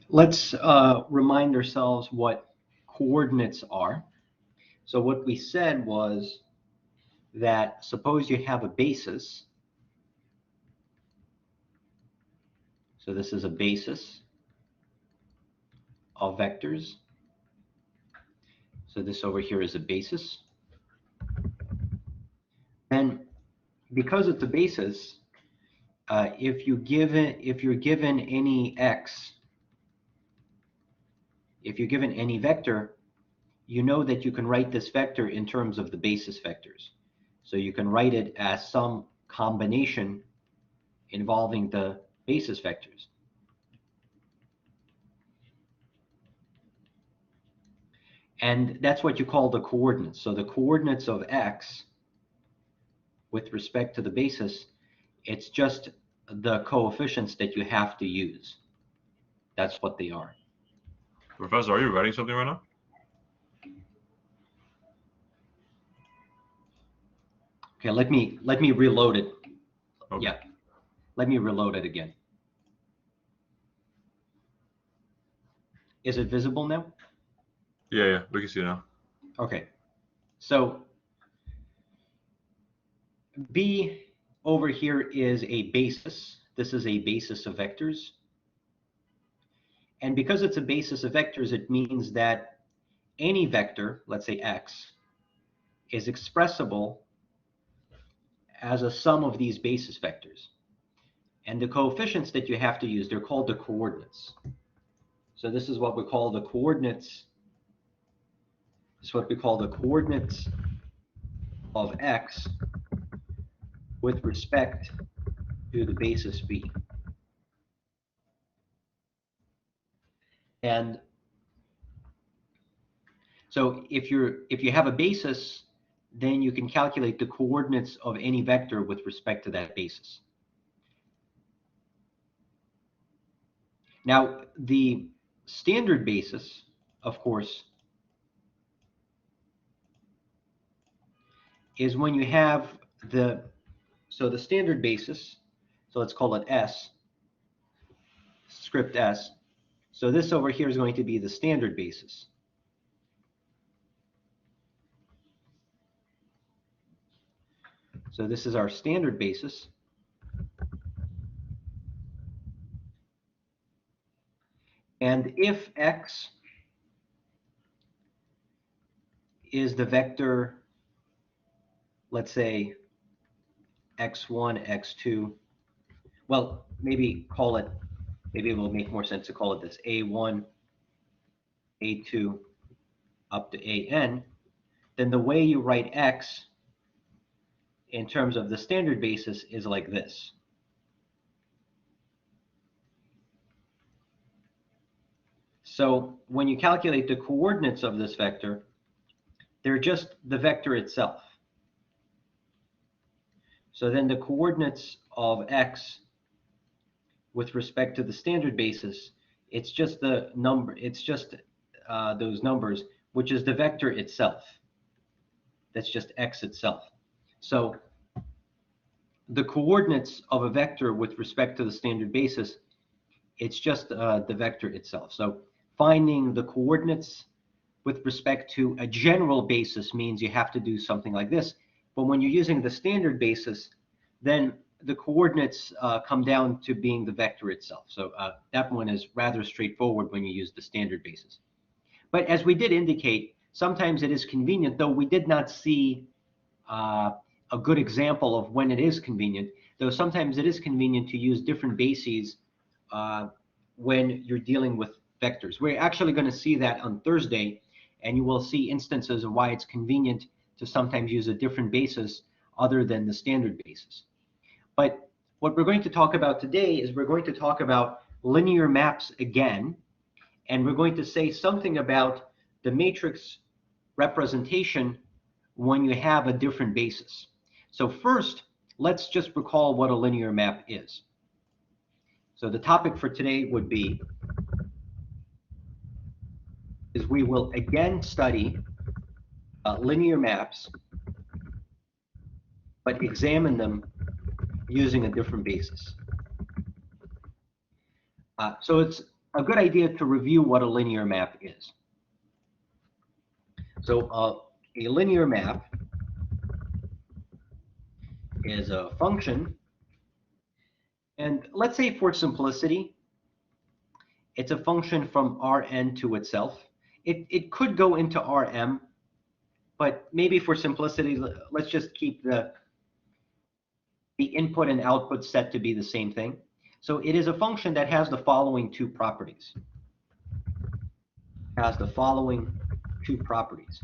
Let's remind ourselves what coordinates are. So what we said was that suppose you have a basis. So this is a basis of vectors. So this over here is a basis. And because it's a basis, if you're given any x, if you're given any vector, you know that you can write this vector in terms of the basis vectors. So you can write it as some combination involving the basis vectors. And that's what you call the coordinates. So the coordinates of x with respect to the basis, it's just the coefficients that you have to use. That's what they are. Professor, are you writing something right now? Okay, let me reload it. Okay. Yeah, let me reload it again. Is it visible now? Yeah, we can see it now. Okay, so B over here is a basis. This is a basis of vectors. And because it's a basis of vectors, it means that any vector, let's say x, is expressible as a sum of these basis vectors. And the coefficients that you have to use, they're called the coordinates. So this is what we call the coordinates. This is what we call the coordinates of x with respect to the basis b. And so if you have a basis, then you can calculate the coordinates of any vector with respect to that basis. Now, the standard basis, of course, is when you have the standard basis, so let's call it S, script S. So this over here is going to be the standard basis. So this is our standard basis. And if x is the vector, let's say x1, x2, well, maybe it will make more sense to call it this, a1, a2, up to an, then the way you write x in terms of the standard basis is like this. So when you calculate the coordinates of this vector, they're just the vector itself. So then the coordinates of x with respect to the standard basis, it's just the number, it's just those numbers, which is the vector itself. That's just x itself. So the coordinates of a vector with respect to the standard basis, it's just the vector itself. So finding the coordinates with respect to a general basis means you have to do something like this. But when you're using the standard basis, then the coordinates come down to being the vector itself. So that one is rather straightforward when you use the standard basis. But as we did indicate, sometimes it is convenient, though we did not see a good example of when it is convenient, though sometimes it is convenient to use different bases when you're dealing with vectors. We're actually going to see that on Thursday, and you will see instances of why it's convenient to sometimes use a different basis other than the standard basis. But what we're going to talk about today is we're going to talk about linear maps again, and we're going to say something about the matrix representation when you have a different basis. So first, let's just recall what a linear map is. So the topic for today would be, is we will again study linear maps, but examine them using a different basis. So it's a good idea to review what a linear map is. So a linear map is a function, and let's say for simplicity, it's a function from Rn to itself. It could go into Rm, but maybe for simplicity, let's just keep the input and output set to be the same thing. So it is a function that has the following two properties. Has the following two properties,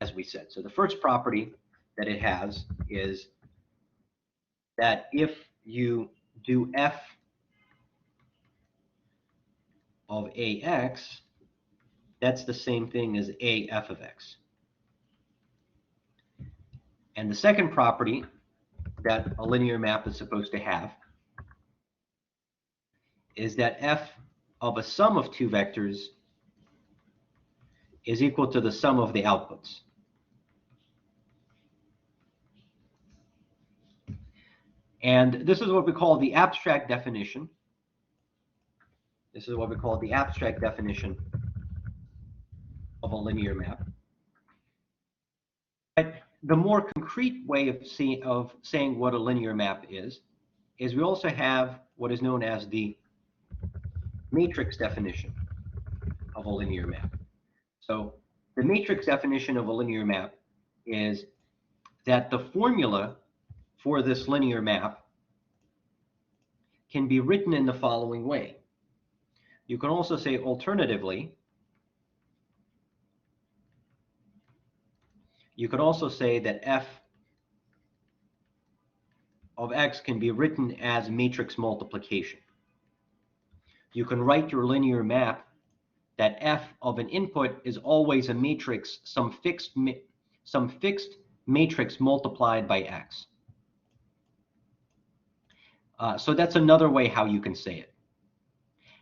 as we said. So the first property that it has is that if you do f of ax, that's the same thing as af of x. And the second property that a linear map is supposed to have is that f of a sum of two vectors is equal to the sum of the outputs. And this is what we call the abstract definition. This is what we call the abstract definition of a linear map. But the more concrete way of saying what a linear map is we also have what is known as the matrix definition of a linear map. So the matrix definition of a linear map is that the formula for this linear map can be written in the following way. You can also say alternatively, you could also say that f of x can be written as matrix multiplication. You can write your linear map that f of an input is always a matrix, some fixed matrix multiplied by x. So that's another way how you can say it.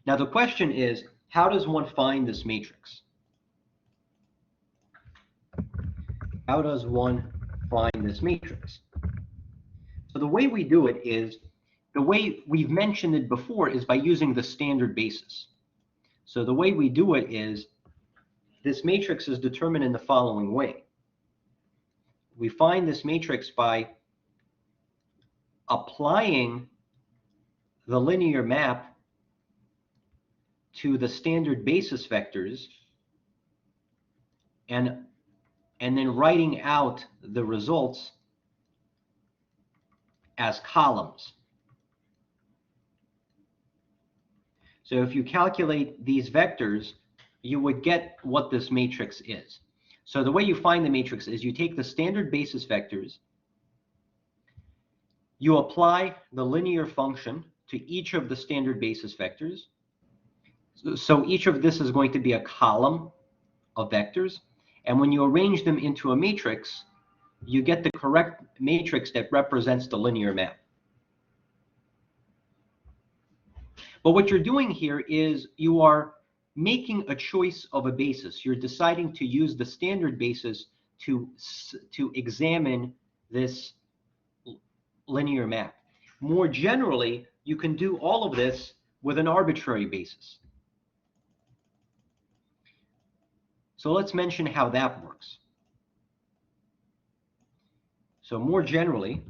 Now the question is, how does one find this matrix? How does one find this matrix? So the way we do it is, the way we've mentioned it before, is by using the standard basis. So the way we do it is, this matrix is determined in the following way. We find this matrix by applying the linear map to the standard basis vectors and then writing out the results as columns. So if you calculate these vectors, you would get what this matrix is. So the way you find the matrix is you take the standard basis vectors, you apply the linear function to each of the standard basis vectors. So each of this is going to be a column of vectors. And when you arrange them into a matrix, you get the correct matrix that represents the linear map. But what you're doing here is you are making a choice of a basis. You're deciding to use the standard basis to examine this linear map. More generally, you can do all of this with an arbitrary basis. So let's mention how that works. So more generally,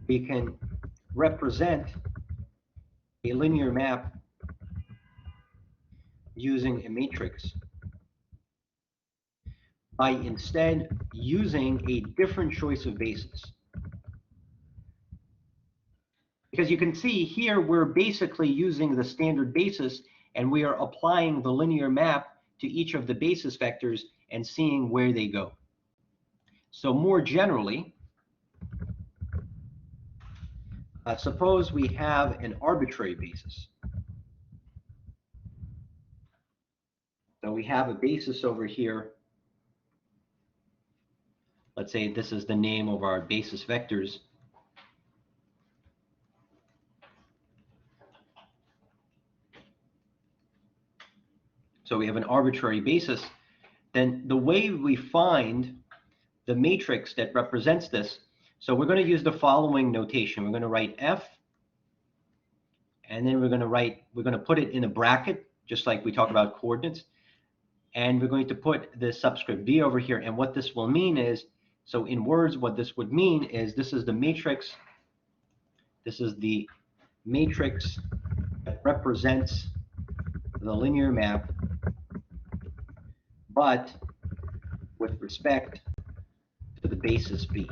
we can represent a linear map using a matrix by instead using a different choice of basis. Because you can see here, we're basically using the standard basis and we are applying the linear map to each of the basis vectors and seeing where they go. So more generally, suppose we have an arbitrary basis. So we have a basis over here. Let's say this is the name of our basis vectors. So we have an arbitrary basis. Then the way we find the matrix that represents this, so we're going to use the following notation. We're going to write f and then we're going to put it in a bracket, just like we talk about coordinates. And we're going to put the subscript b over here. And what this will mean is, so in words, what this would mean is this is the matrix. This is the matrix that represents the linear map, but with respect to the basis b.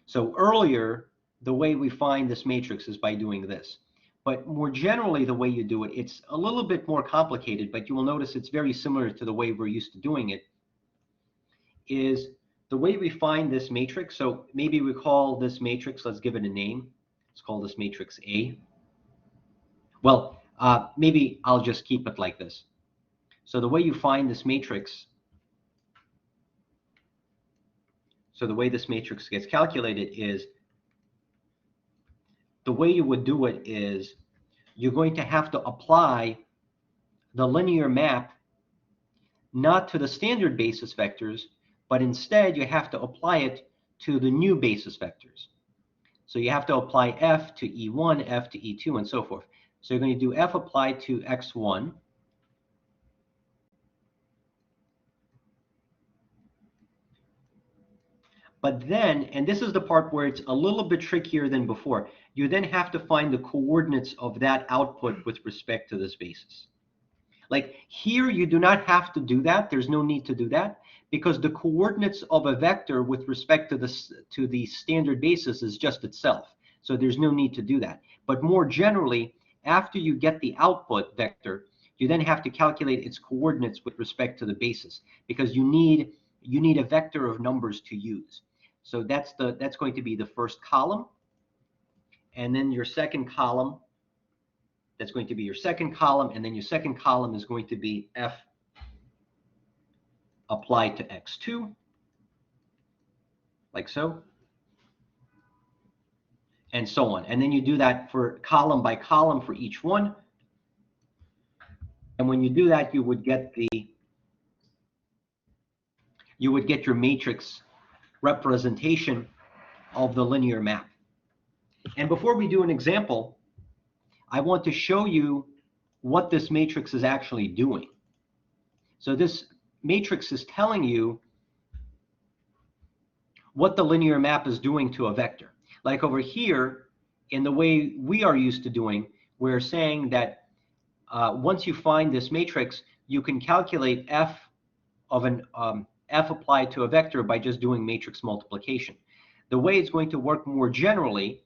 So earlier, the way we find this matrix is by doing this. But more generally, the way you do it, it's a little bit more complicated, but you will notice it's very similar to the way we're used to doing it, is the way we find this matrix. So maybe we call this matrix, let's give it a name. Let's call this matrix A. Well, maybe I'll just keep it like this. So the way you find this matrix, so the way this matrix gets calculated is, the way you would do it is you're going to have to apply the linear map not to the standard basis vectors, but instead you have to apply it to the new basis vectors. So you have to apply f to e1, f to e2, and so forth. So you're going to do f applied to x1, but then, and this is the part where it's a little bit trickier than before, you then have to find the coordinates of that output with respect to this basis. Like here, you do not have to do that. There's no need to do that because the coordinates of a vector with respect to the standard basis is just itself. So there's no need to do that. But more generally, after you get the output vector, you then have to calculate its coordinates with respect to the basis because you need a vector of numbers to use. So that's going to be the first column. And then your second column, that's going to be your second column. And then your second column is going to be f applied to x2, like so, and so on. And then you do that for column by column for each one. And when you do that, you would get your matrix representation of the linear map. And before we do an example, I want to show you what this matrix is actually doing. So this matrix is telling you what the linear map is doing to a vector. Like over here, in the way we are used to doing, we're saying that once you find this matrix, you can calculate f of an f applied to a vector by just doing matrix multiplication. The way it's going to work more generally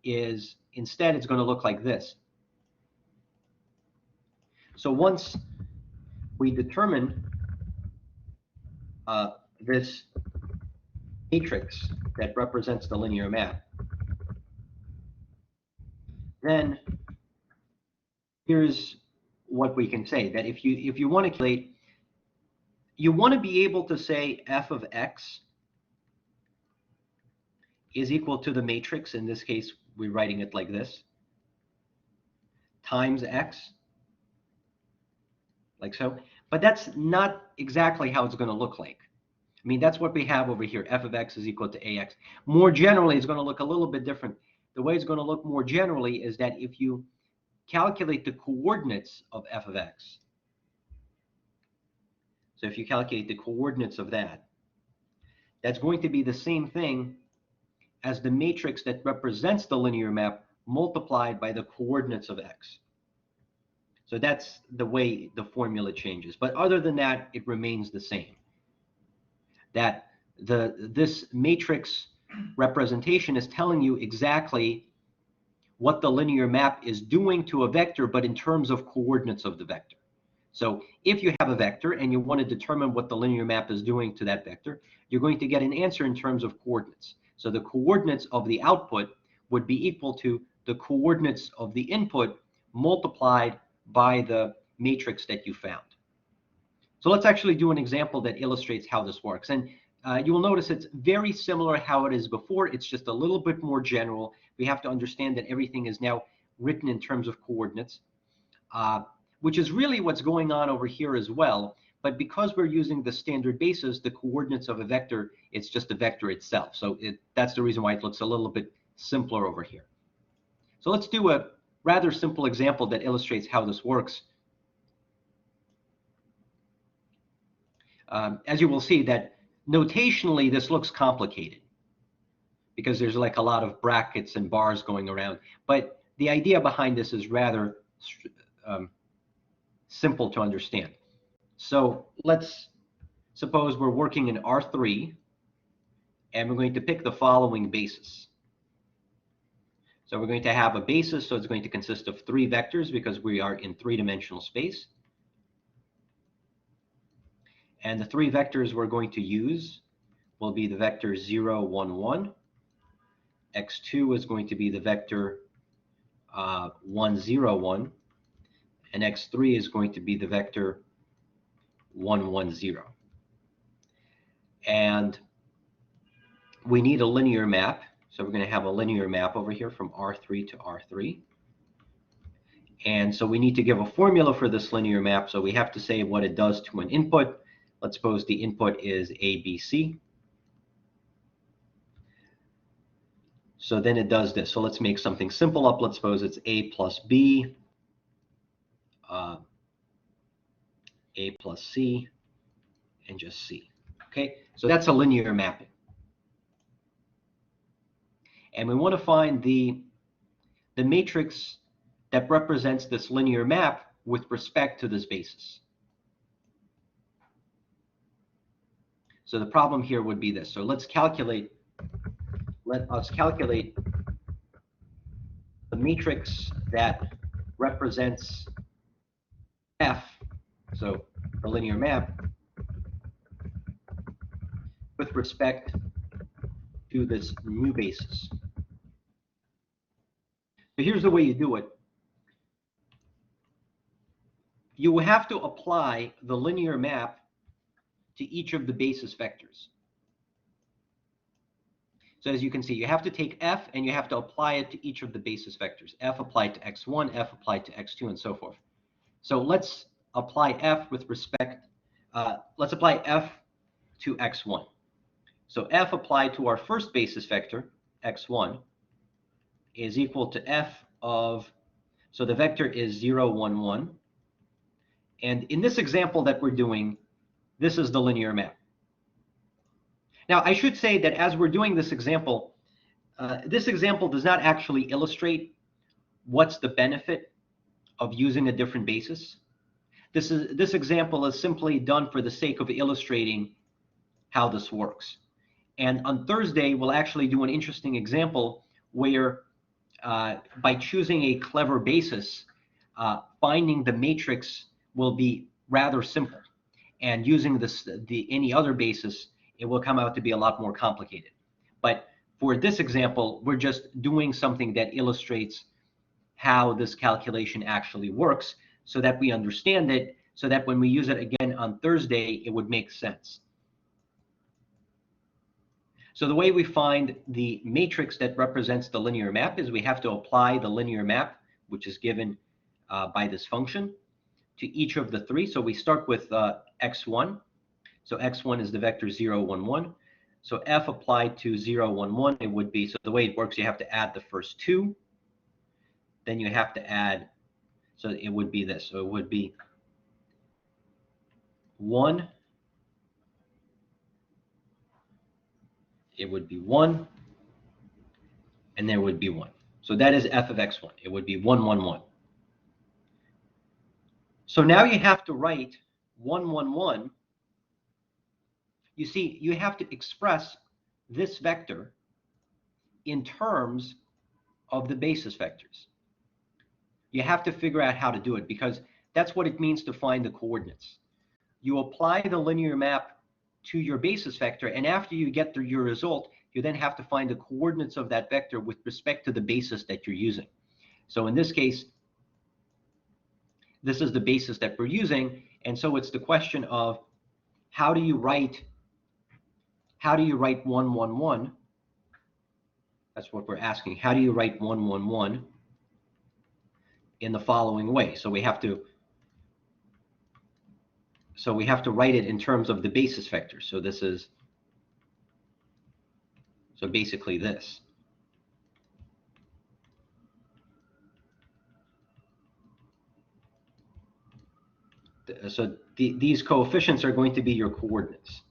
is instead it's going to look like this. So once we determine this matrix that represents the linear map, then here's what we can say, that if you want to calculate, you want to be able to say f of x is equal to the matrix. In this case, we're writing it like this, times x, like so. But that's not exactly how it's going to look like. I mean, that's what we have over here. F of x is equal to ax. More generally, it's going to look a little bit different. The way it's going to look more generally is that if you calculate the coordinates of f of x, so if you calculate the coordinates of that, that's going to be the same thing as the matrix that represents the linear map multiplied by the coordinates of x. So that's the way the formula changes. But other than that, it remains the same. That this matrix representation is telling you exactly what the linear map is doing to a vector, but in terms of coordinates of the vector. So if you have a vector and you want to determine what the linear map is doing to that vector, you're going to get an answer in terms of coordinates. So the coordinates of the output would be equal to the coordinates of the input multiplied by the matrix that you found. So let's actually do an example that illustrates how this works. And you will notice it's very similar how it is before. It's just a little bit more general. We have to understand that everything is now written in terms of coordinates, which is really what's going on over here as well. But because we're using the standard basis, the coordinates of a vector, it's just a vector itself. So that's the reason why it looks a little bit simpler over here. So let's do a rather simple example that illustrates how this works. As you will see that notationally this looks complicated because there's like a lot of brackets and bars going around. But the idea behind this is rather simple to understand. So let's suppose we're working in R3 and we're going to pick the following basis. So we're going to have a basis, so it's going to consist of 3 vectors because we are in 3-dimensional space. And the 3 vectors we're going to use will be the vector 0, 1, 1. X2 is going to be the vector 1, 0, 1. And X3 is going to be the vector 1, 1, 0. And we need a linear map. So we're going to have a linear map over here from R3 to R3. And so we need to give a formula for this linear map. So we have to say what it does to an input. Let's suppose the input is A, B, C. So then it does this. So let's make something simple up. Let's suppose it's A plus B, A plus C, and just C. Okay, so that's a linear mapping. And we want to find the matrix that represents this linear map with respect to this basis. So the problem here would be this. So let us calculate the matrix that represents F, so the linear map, with respect to this new basis. So here's the way you do it. You will have to apply the linear map to each of the basis vectors. So as you can see, you have to take F and you have to apply it to each of the basis vectors. F applied to X1, F applied to X2, and so forth. So let's apply F with respect, let's apply F to X1. So F applied to our first basis vector, X1, is equal to F of, so the vector is 0, 1, 1. And in this example that we're doing, this is the linear map. Now, I should say that as we're doing this example does not actually illustrate what's the benefit of using a different basis. This example is simply done for the sake of illustrating how this works. And on Thursday, we'll actually do an interesting example where by choosing a clever basis, finding the matrix will be rather simple. And using any other basis, it will come out to be a lot more complicated. But for this example, we're just doing something that illustrates how this calculation actually works so that we understand it, so that when we use it again on Thursday, it would make sense. So the way we find the matrix that represents the linear map is we have to apply the linear map, which is given by this function, to each of the 3. So we start with X1. So X1 is the vector 0, 1, 1. So F applied to 0, 1, 1, it would be, so the way it works, you have to add the first 2. Then you have to add, so it would be this. So it would be 1. It would be 1. And there would be 1. So that is F of X1. It would be 1, 1, 1. So now you have to write 1, 1, 1. You see, you have to express this vector in terms of the basis vectors. You have to figure out how to do it because that's what it means to find the coordinates. You apply the linear map to your basis vector, and after you get your result, you then have to find the coordinates of that vector with respect to the basis that you're using. So in this case, this is the basis that we're using, and so it's the question of how do you write 1, 1, 1? That's what we're asking. How do you write 1, 1, 1 in the following way? So we have to write it in terms of the basis vector. So this is, so basically this. these coefficients are going to be your coordinates.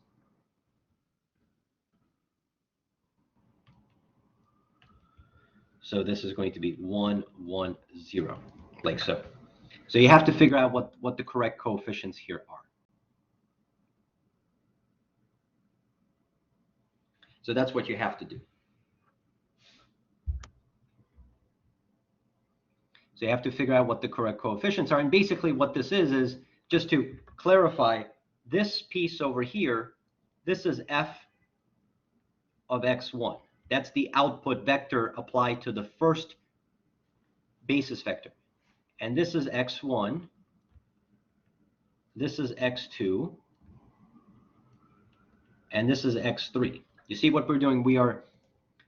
So this is going to be 1, 1, 0, like so. So you have to figure out what the correct coefficients here are. So that's what you have to do. So you have to figure out what the correct coefficients are. And basically what this is just to clarify, this piece over here, this is f of x1. That's the output vector applied to the first basis vector. And this is x1. This is x2. And this is x3. You see what we're doing? We are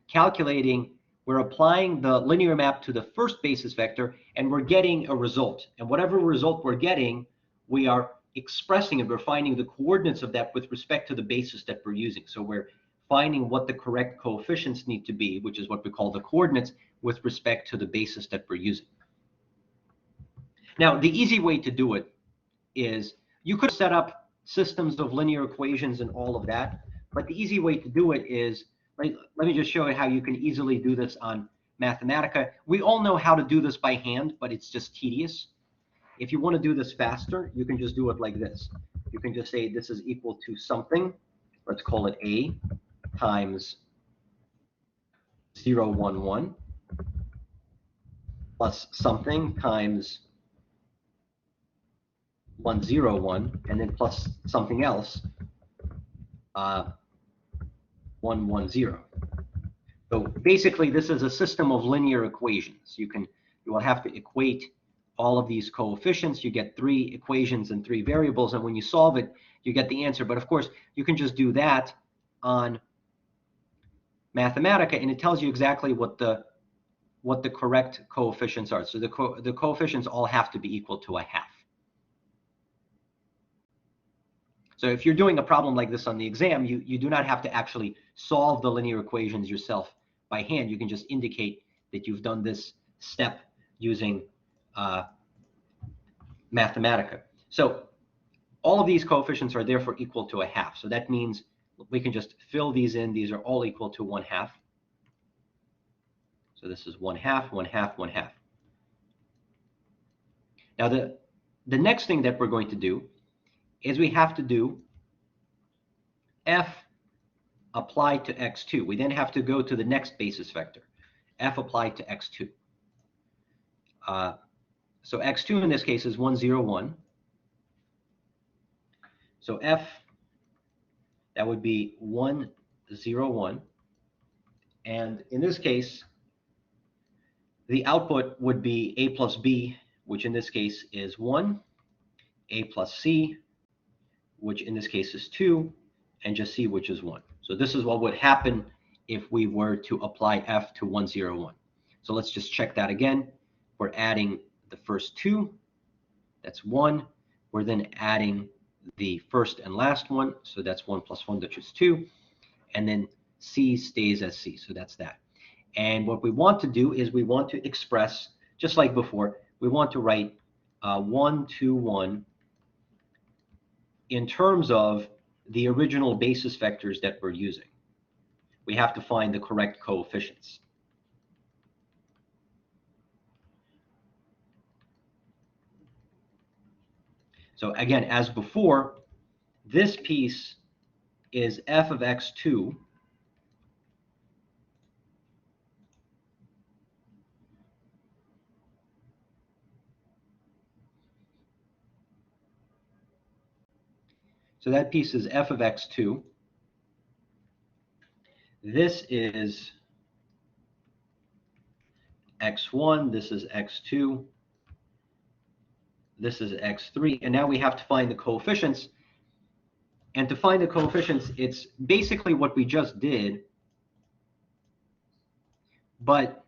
calculating, we're applying the linear map to the first basis vector, and we're getting a result. And whatever result we're getting, we are expressing it. We're finding the coordinates of that with respect to the basis that we're using. So we're finding what the correct coefficients need to be, which is what we call the coordinates, with respect to the basis that we're using. Now, the easy way to do it is you could set up systems of linear equations and all of that, but the easy way to do it is, let me just show you how you can easily do this on Mathematica. We all know how to do this by hand, but it's just tedious. If you want to do this faster, you can just do it like this. You can just say this is equal to something. Let's call it A times 0, 1, 1 plus something times 1, 0, 1, and then plus something else, 1, 1, 0. So basically, this is a system of linear equations. You will have to equate all of these coefficients. You get 3 equations and 3 variables, and when you solve it, you get the answer. But of course, you can just do that on Mathematica, and it tells you exactly what the correct coefficients are. So the coefficients all have to be equal to 1/2. So if you're doing a problem like this on the exam, you do not have to actually solve the linear equations yourself by hand. You can just indicate that you've done this step using Mathematica. So all of these coefficients are therefore equal to 1/2. So that means we can just fill these in. These are all equal to 1/2. So this is 1/2, 1/2, 1/2. Now the next thing that we're going to do is we have to do f applied to x2. We then have to go to the next basis vector, f applied to x2. So x2 in this case is 1, 0, 1. So f, that would be 1, 0, 1. And in this case, the output would be a plus b, which in this case is 1, a plus c, which in this case is 2, and just c, which is 1. So this is what would happen if we were to apply f to 1, 0, 1. So let's just check that again. We're adding the first 2, that's 1. We're then adding the first and last one, so that's 1 plus 1, which is 2. And then c stays as c, so that's that. And what we want to do is we want to express, just like before, we want to write 1, 2, 1 in terms of the original basis vectors that we're using. We have to find the correct coefficients. So again, as before, this piece is f of x2 So that piece is f of x2. This is x1, this is x2, this is x3, and now we have to find the coefficients. And to find the coefficients, it's basically what we just did, but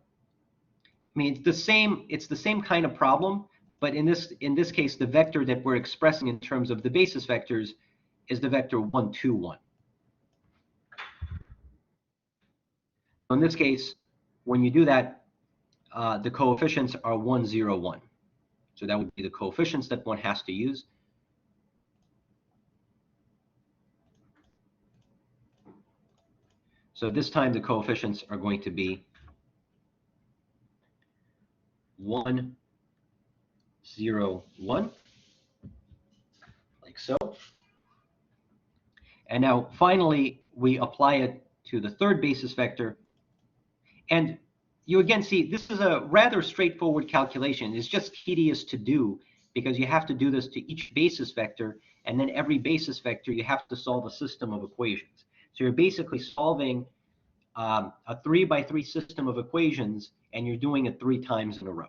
I mean it's the same kind of problem, but in this case, the vector that we're expressing in terms of the basis vectors is the vector 1, 2, 1. So in this case, when you do that, the coefficients are 1, 0, 1. So that would be the coefficients that one has to use. So this time the coefficients are going to be 1, 0, 1, like so. And now finally, we apply it to the third basis vector. And you again see, this is a rather straightforward calculation. It's just tedious to do because you have to do this to each basis vector. And then every basis vector, you have to solve a system of equations. So you're basically solving a 3x3 system of equations, and you're doing it 3 times in a row.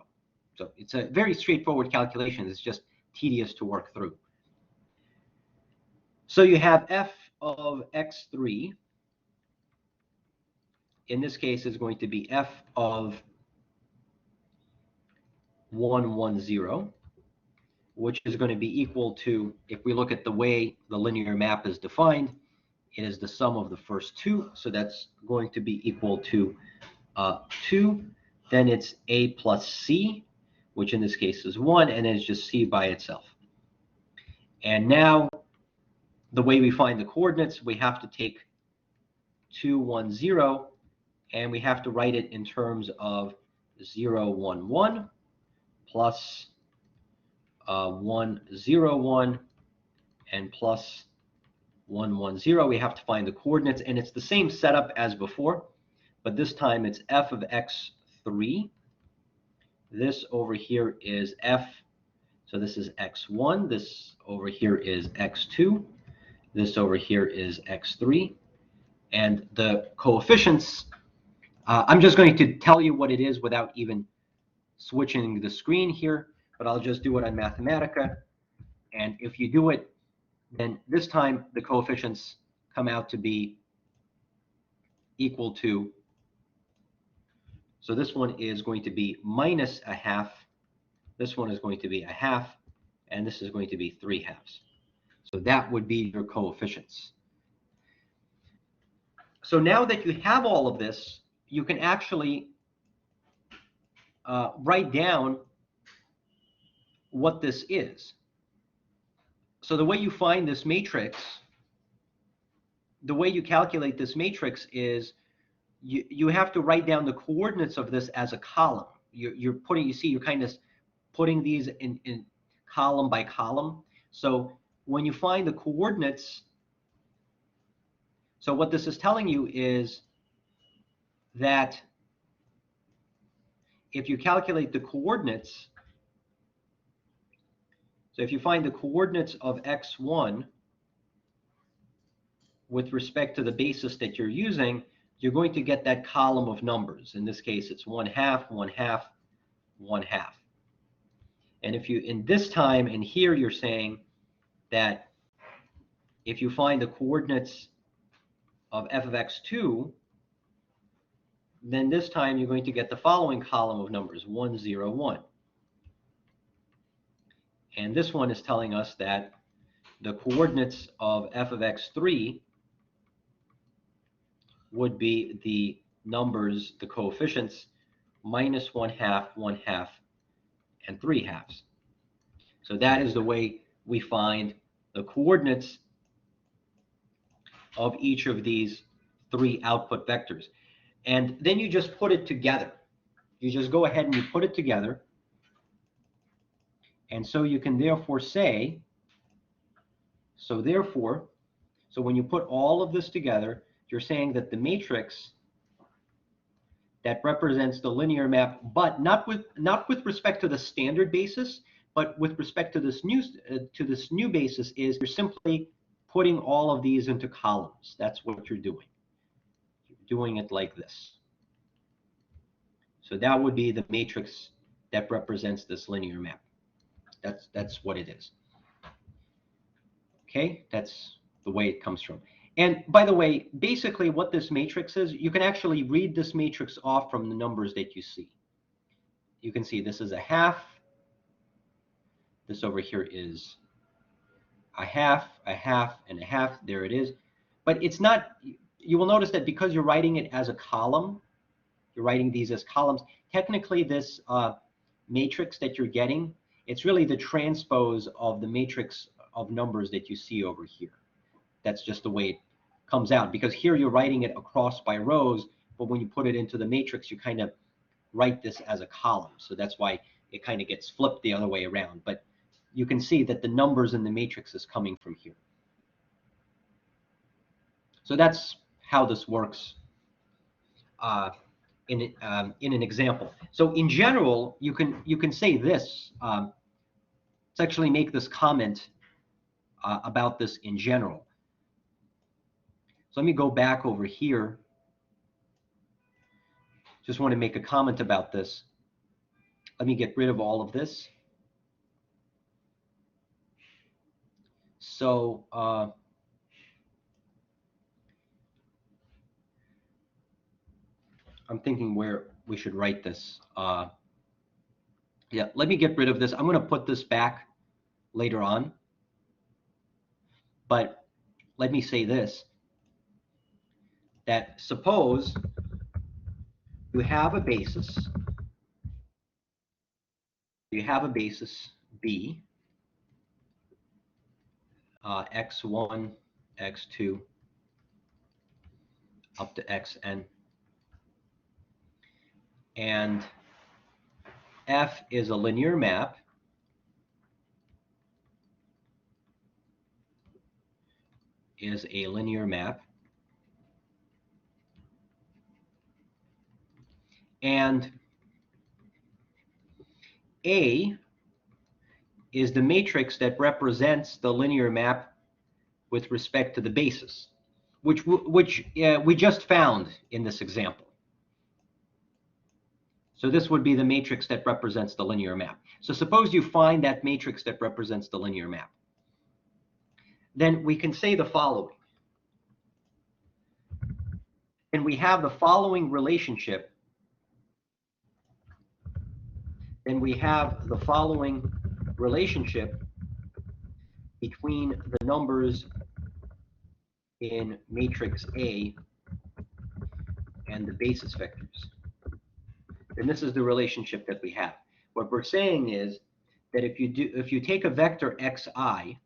So it's a very straightforward calculation. It's just tedious to work through. So you have f of x3. In this case, is going to be f of 1, 1, 0, which is going to be equal to, if we look at the way the linear map is defined, it is the sum of the first two. So that's going to be equal to 2. Then it's a plus c, which in this case is 1, and then it's just c by itself. And now the way we find the coordinates, we have to take 2, 1, 0, and we have to write it in terms of 0, 1, 1 plus 1, 0, 1 and plus 1, 1, 0. We have to find the coordinates, and it's the same setup as before, but this time it's f of x3. This over here is f, so this is x1. This over here is x2. This over here is x3. And the coefficients, I'm just going to tell you what it is without even switching the screen here, but I'll just do it on Mathematica. And if you do it, then this time the coefficients come out to be equal to, so this one is going to be minus a half, this one is going to be a half, and this is going to be 3/2. So that would be your coefficients. So now that you have all of this, you can actually write down what this is. So the way you find this matrix, the way you calculate this matrix is you have to write down the coordinates of this as a column. You're putting, you see, you're kind of putting these in column by column. So when you find the coordinates, so what this is telling you is that if you calculate the coordinates, so if you find the coordinates of x1 with respect to the basis that you're using, you're going to get that column of numbers. In this case, it's 1/2, 1/2, 1/2. And if you, in this time and here, you're saying that if you find the coordinates of f of x2, then this time you're going to get the following column of numbers, 1, 0, 1. And this one is telling us that the coordinates of f of x3 would be the numbers, the coefficients, minus 1/2, 1/2, and 3/2. So that is the way we find the coordinates of each of these 3 output vectors. And then you just put it together. You just go ahead and you put it together. And so you can therefore say, so when you put all of this together, you're saying that the matrix that represents the linear map, but not with respect to the standard basis, but with respect to this new basis, is you're simply putting all of these into columns. That's what you're doing. You're doing it like this. So that would be the matrix that represents this linear map. That's what it is. Okay, that's the way it comes from. And by the way, basically what this matrix is, you can actually read this matrix off from the numbers that you see. You can see this is a half. This over here is a half, and a half. There it is. But it's not, you will notice that because you're writing it as a column, you're writing these as columns, technically this matrix that you're getting, it's really the transpose of the matrix of numbers that you see over here. That's just the way it comes out, because here you're writing it across by rows, but when you put it into the matrix, you kind of write this as a column. So that's why it kind of gets flipped the other way around. But you can see that the numbers in the matrix is coming from here. So that's how this works in an example. So in general, you can say this. Let's actually make this comment about this in general. So let me go back over here. Just want to make a comment about this. Let me get rid of all of this. So I'm thinking where we should write this. Yeah, let me get rid of this. I'm going to put this back later on. But let me say this, that suppose you have a basis. You have a basis B, x1, x2, up to xn. And F is a linear map and A is the matrix that represents the linear map with respect to the basis, which we just found in this example. So this would be the matrix that represents the linear map. So suppose you find that matrix that represents the linear map. Then we can say the following. And we have the following relationship. Then we have the following relationship between the numbers in matrix A and the basis vectors. And this is the relationship that we have. What we're saying is that if you take a vector xi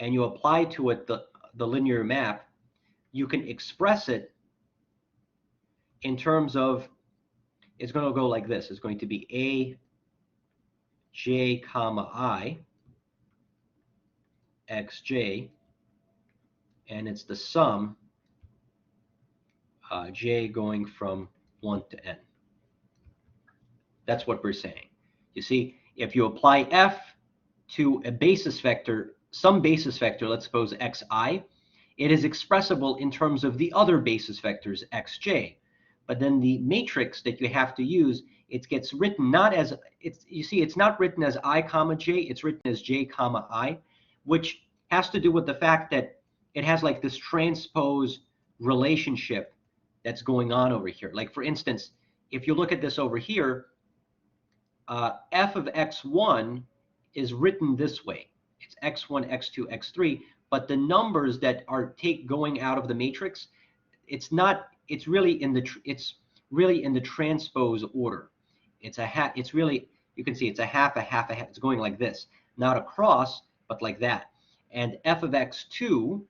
and you apply to it the linear map, you can express it in terms of, it's going to go like this. It's going to be A, j, comma, I, xj, and it's the sum, j going from 1 to n. That's what we're saying. You see, if you apply f to a basis vector, some basis vector, let's suppose xi, it is expressible in terms of the other basis vectors xj. But then the matrix that you have to use, it gets written not as, you see, it's not written as I comma j, it's written as j comma I, which has to do with the fact that it has like this transpose relationship that's going on over here. Like for instance, if you look at this over here, f of x1 is written this way. It's x1, x2, x3, but the numbers that are going out of the matrix, it's really in the transpose order. It's really, you can see it's a half, it's going like this, not across, but like that. And f of x2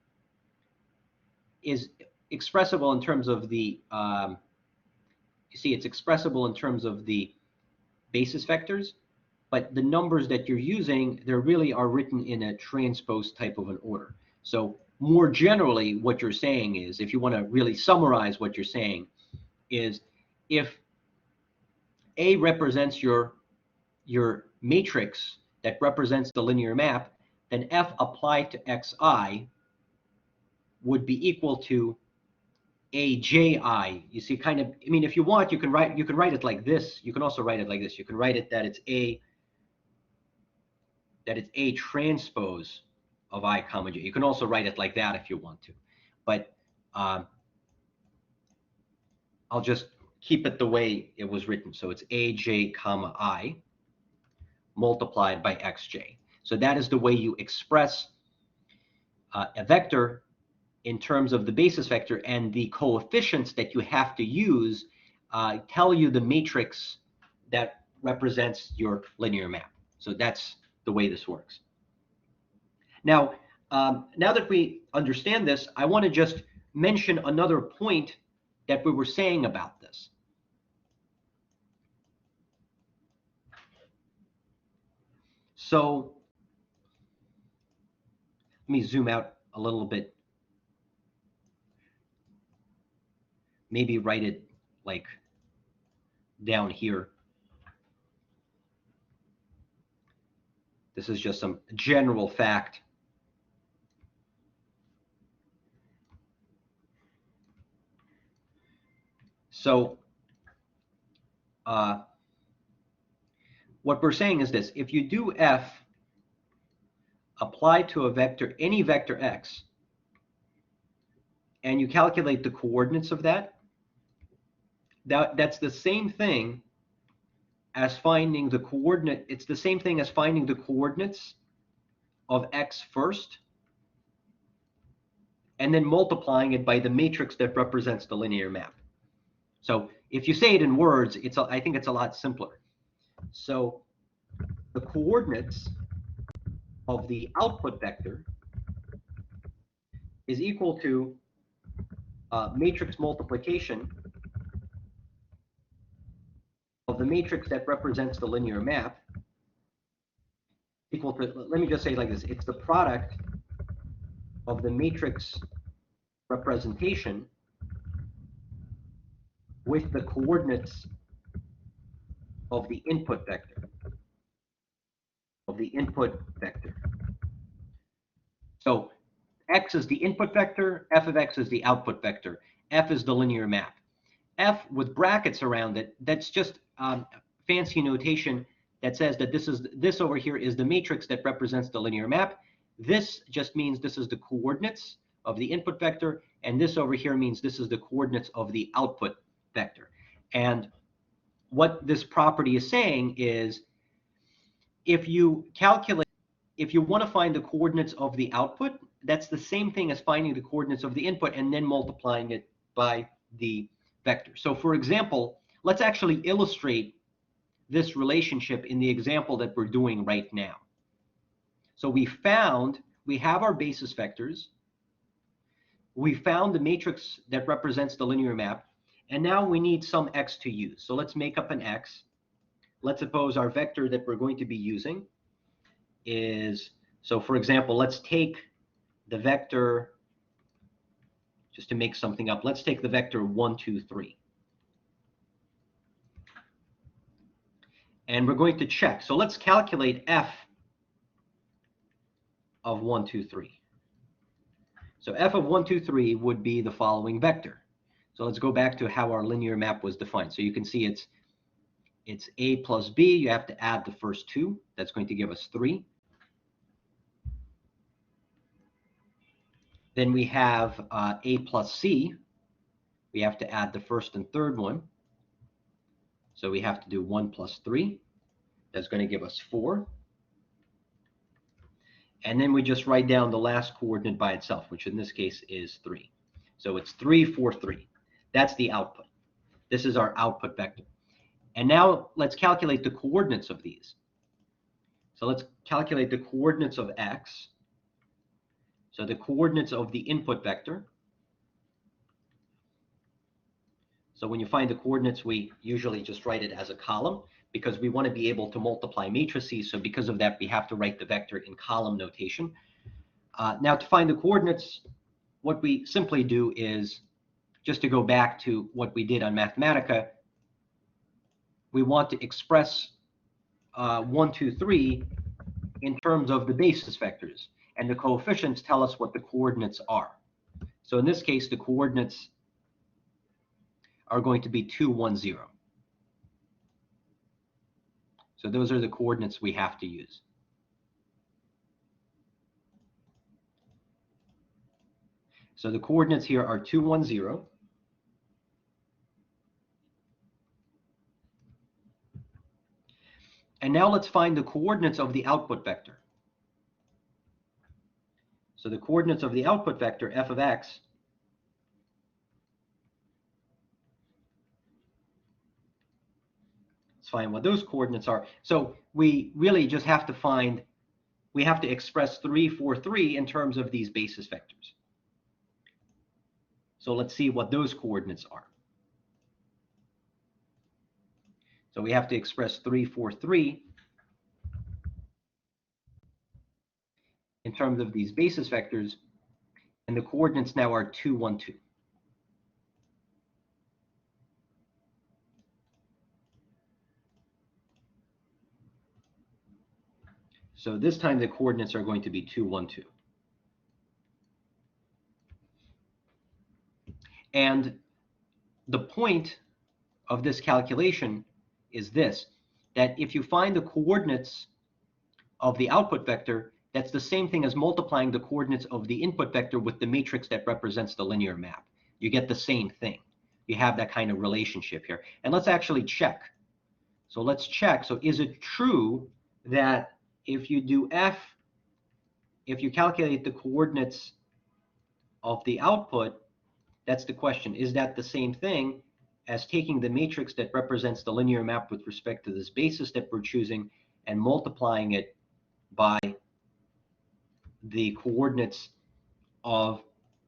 is expressible in terms of the, you see, it's expressible in terms of the basis vectors, but the numbers that you're using, they really are written in a transpose type of an order. So more generally, what you're saying is, if you want to really summarize what you're saying, is if A represents your matrix that represents the linear map, then F applied to xi would be equal to AJI. You see, kind of, I mean, if you want, you can write it like this. You can also write it like this. You can write it that it's A transpose of I comma j. You can also write it like that if you want to, but I'll just keep it the way it was written. So it's AJ comma I multiplied by xj. So that is the way you express a vector in terms of the basis vector, and the coefficients that you have to use tell you the matrix that represents your linear map. So that's the way this works. Now, now that we understand this, I want to just mention another point that we were saying about this. So let me zoom out a little bit. Maybe write it like down here. This is just some general fact. So what we're saying is this: if you do f applied to a vector, any vector x, and you calculate the coordinates of that's the same thing as finding the coordinate. It's the same thing as finding the coordinates of x first, and then multiplying it by the matrix that represents the linear map. So if you say it in words, I think it's a lot simpler. So the coordinates of the output vector is equal to matrix multiplication of the matrix that represents the linear map equal to, let me just say it like this, it's the product of the matrix representation with the coordinates of the input vector. So x is the input vector, f of x is the output vector, f is the linear map. F with brackets around it, that's just fancy notation that says that this over here is the matrix that represents the linear map. This just means this is the coordinates of the input vector, and this over here means this is the coordinates of the output vector. And what this property is saying is, if you want to find the coordinates of the output, that's the same thing as finding the coordinates of the input and then multiplying it by the vector. So for example, let's actually illustrate this relationship in the example that we're doing right now. So we have our basis vectors, we found the matrix that represents the linear map, and now we need some x to use. So let's make up an x. Let's suppose our vector that we're going to be using is, so for example, let's take the vector, just to make something up, let's take the vector 1, 2, 3. And we're going to check. So let's calculate f of 1, 2, 3. So f of 1, 2, 3 would be the following vector. So let's go back to how our linear map was defined. So you can see it's a plus b. You have to add the first two. That's going to give us 3. Then we have a plus c. We have to add the first and third one. So we have to do 1 plus 3. That's going to give us 4. And then we just write down the last coordinate by itself, which in this case is 3. So it's 3, 4, 3. That's the output. This is our output vector. And now let's calculate the coordinates of these. So let's calculate the coordinates of x. So the coordinates of the input vector. So when you find the coordinates, we usually just write it as a column because we want to be able to multiply matrices. So because of that, we have to write the vector in column notation. Now to find the coordinates, what we simply do is, just to go back to what we did on Mathematica, we want to express 1, 2, 3 in terms of the basis vectors. And the coefficients tell us what the coordinates are. So in this case, the coordinates are going to be 2, 1, 0. So those are the coordinates we have to use. So the coordinates here are 2, 1, 0. And now let's find the coordinates of the output vector. So the coordinates of the output vector, f of x, let's find what those coordinates are. So we really just have to find we have to express 3, 4, 3 in terms of these basis vectors. So let's see what those coordinates are. So we have to express 3, 4, 3 in terms of these basis vectors, and the coordinates now are 2, 1, 2. So this time the coordinates are going to be 2, 1, 2. And the point of this calculation is this, that if you find the coordinates of the output vector, that's the same thing as multiplying the coordinates of the input vector with the matrix that represents the linear map. You get the same thing. You have that kind of relationship here. And let's actually check. So let's check. So is it true that if you do if you calculate the coordinates of the output, that's the question, is that the same thing as taking the matrix that represents the linear map with respect to this basis that we're choosing and multiplying it by the coordinates of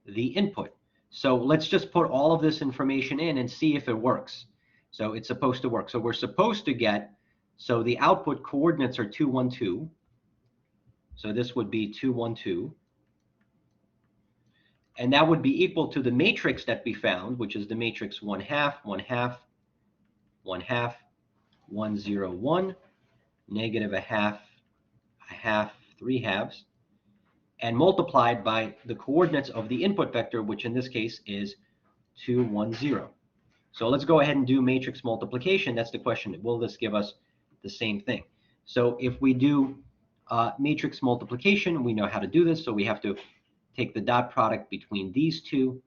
the input? So let's just put all of this information in and see if it works. So it's supposed to work. So we're supposed to get, so the output coordinates are 2, 1, 2. So this would be 2, 1, 2. And that would be equal to the matrix that we found, which is the matrix 1 half, 1 half, 1 half, 1, 0, 1, negative a half, 3 halves, and multiplied by the coordinates of the input vector, which in this case is 2, 1, 0. So let's go ahead and do matrix multiplication. That's the question. Will this give us the same thing? So if we do matrix multiplication, we know how to do this. So we have to take the dot product between these two.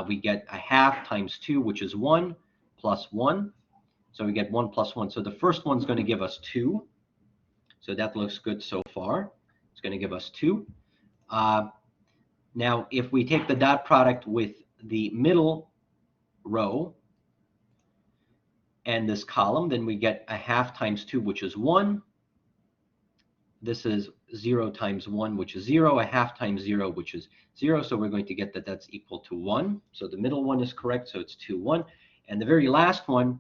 We get a half times 2, which is 1, plus 1. So we get 1 plus 1. So the first one's going to give us 2. So that looks good so far. It's going to give us 2. Now, if we take the dot product with the middle row and this column, then we get a half times 2, which is 1. This is 0 times 1, which is 0, a half times 0, which is 0. So we're going to get that that's equal to 1. So the middle one is correct, so it's 2, 1. And the very last one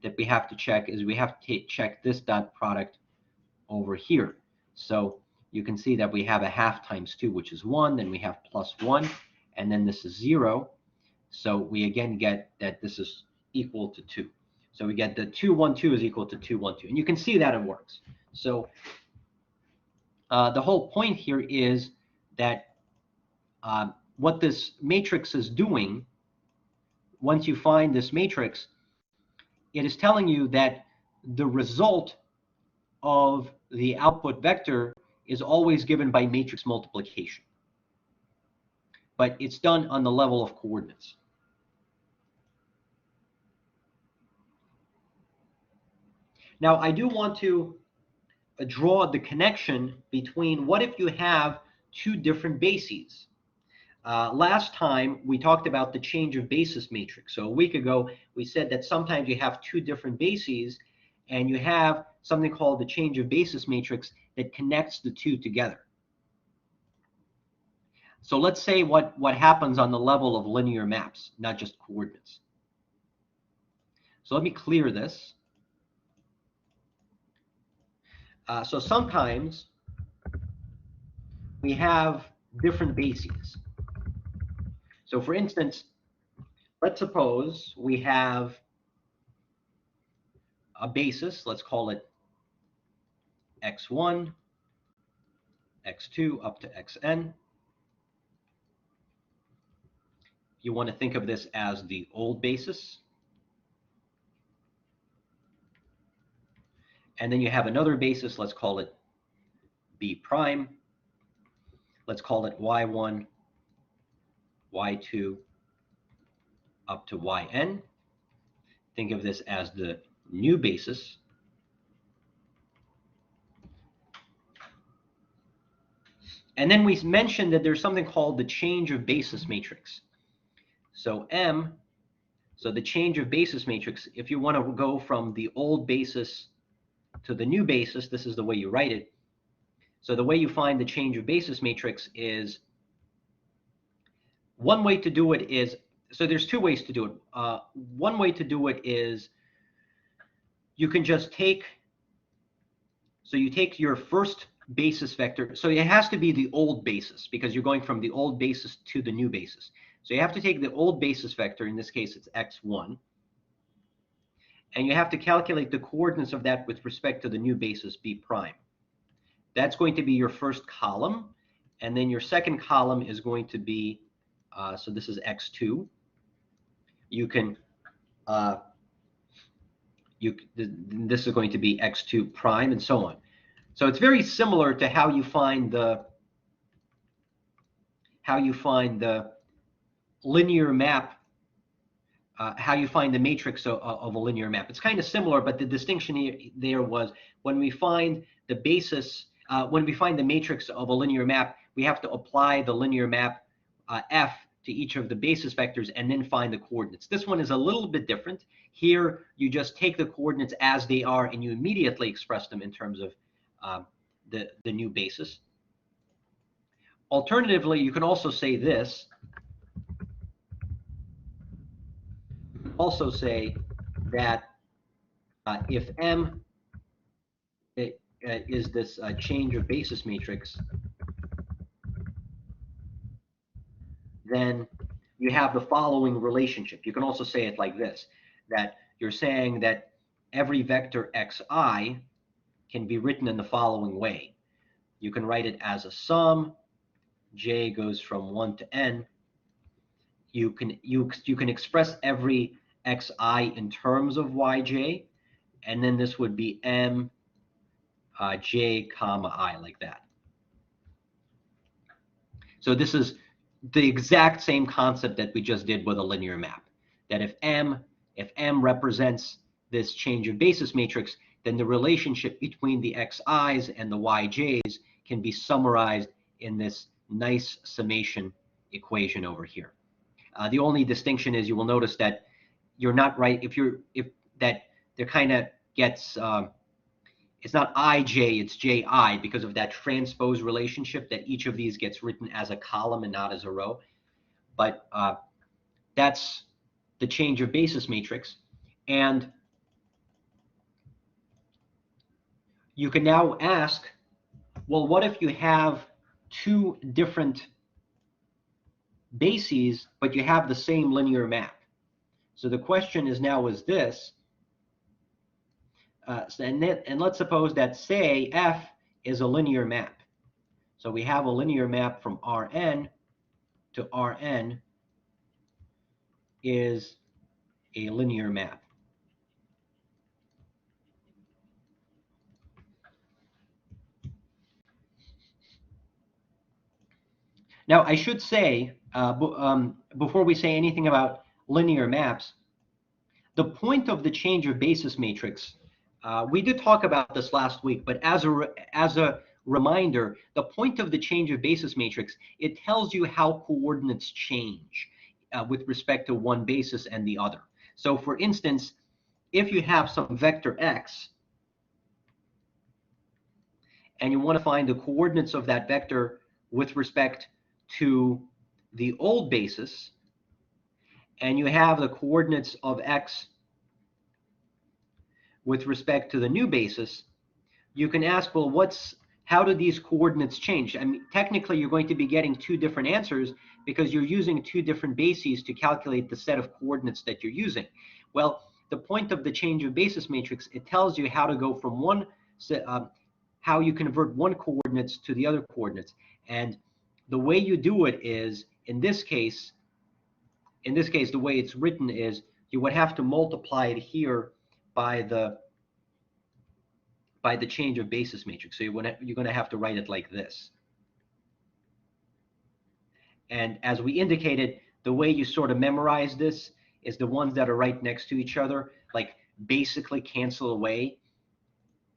that we have to check is we have to check this dot product over here. So you can see that we have a half times 2, which is 1, then we have plus 1, and then this is 0. So we again get that this is equal to 2. So we get the 2, 1, 2 is equal to 2, 1, 2. And you can see that it works. So the whole point here is that what this matrix is doing, once you find this matrix, it is telling you that the result of the output vector is always given by matrix multiplication. But it's done on the level of coordinates. Now, I do want to draw the connection between what if you have two different bases. Last time we talked about the change of basis matrix. So a week ago we said that sometimes you have two different bases and you have something called the change of basis matrix that connects the two together. So let's say what happens on the level of linear maps, not just coordinates. So let me clear this. So sometimes we have different bases. So for instance, let's suppose we have a basis, let's call it x1, x2 up to xn. You want to think of this as the old basis. And then you have another basis, let's call it b prime. Let's call it y1, y2 up to yn. Think of this as the new basis. And then we mentioned that there's something called the change of basis matrix. So M, so the change of basis matrix, if you want to go from the old basis to the new basis, this is the way you write it. So the way you find the change of basis matrix is, one way to do it is, so there's two ways to do it. One way to do it is you can just take, so you take your first basis vector. So it has to be the old basis because you're going from the old basis to the new basis. So you have to take the old basis vector, in this case it's x1, and you have to calculate the coordinates of that with respect to the new basis b prime. That's going to be your first column, and then your second column is going to be, so this is x2. You can, this is going to be x2 prime, and so on. So it's very similar to how you find the linear map, how you find the matrix of a linear map. It's kind of similar, but the distinction there was when we find the basis, when we find the matrix of a linear map, we have to apply the linear map f to each of the basis vectors and then find the coordinates. This one is a little bit different. Here, you just take the coordinates as they are and you immediately express them in terms of the new basis. Alternatively, you can also say this. Also say that if M is this change of basis matrix, then you have the following relationship. You can also say it like this, that you're saying that every vector xi can be written in the following way. You can write it as a sum. J goes from 1 to n. You can express every xi in terms of yj, and then this would be m j comma I, like that. So this is the exact same concept that we just did with a linear map, that if m represents this change of basis matrix, then the relationship between the xi's and the yj's can be summarized in this nice summation equation over here. The only distinction is you will notice that you're not right if that there kind of gets it's not ij, it's ji, because of that transpose relationship, that each of these gets written as a column and not as a row. But that's the change of basis matrix. And you can now ask, well, what if you have two different bases, but you have the same linear map? So the question is now is this, and let's suppose that, say, F is a linear map. So we have a linear map from Rn to Rn is a linear map. Now, I should say, before we say anything about linear maps, the point of the change of basis matrix, we did talk about this last week, but as a reminder, the point of the change of basis matrix, it tells you how coordinates change with respect to one basis and the other. So for instance, if you have some vector x and you want to find the coordinates of that vector with respect to the old basis, and you have the coordinates of x with respect to the new basis, you can ask, well, how do these coordinates change? I mean, technically, you're going to be getting two different answers because you're using two different bases to calculate the set of coordinates that you're using. Well, the point of the change of basis matrix, it tells you how to go from one, how you convert one coordinates to the other coordinates. And the way you do it is, in this case, the way it's written is you would have to multiply it here by the change of basis matrix. So you're going to have to write it like this. And as we indicated, the way you sort of memorize this is the ones that are right next to each other, like basically cancel away.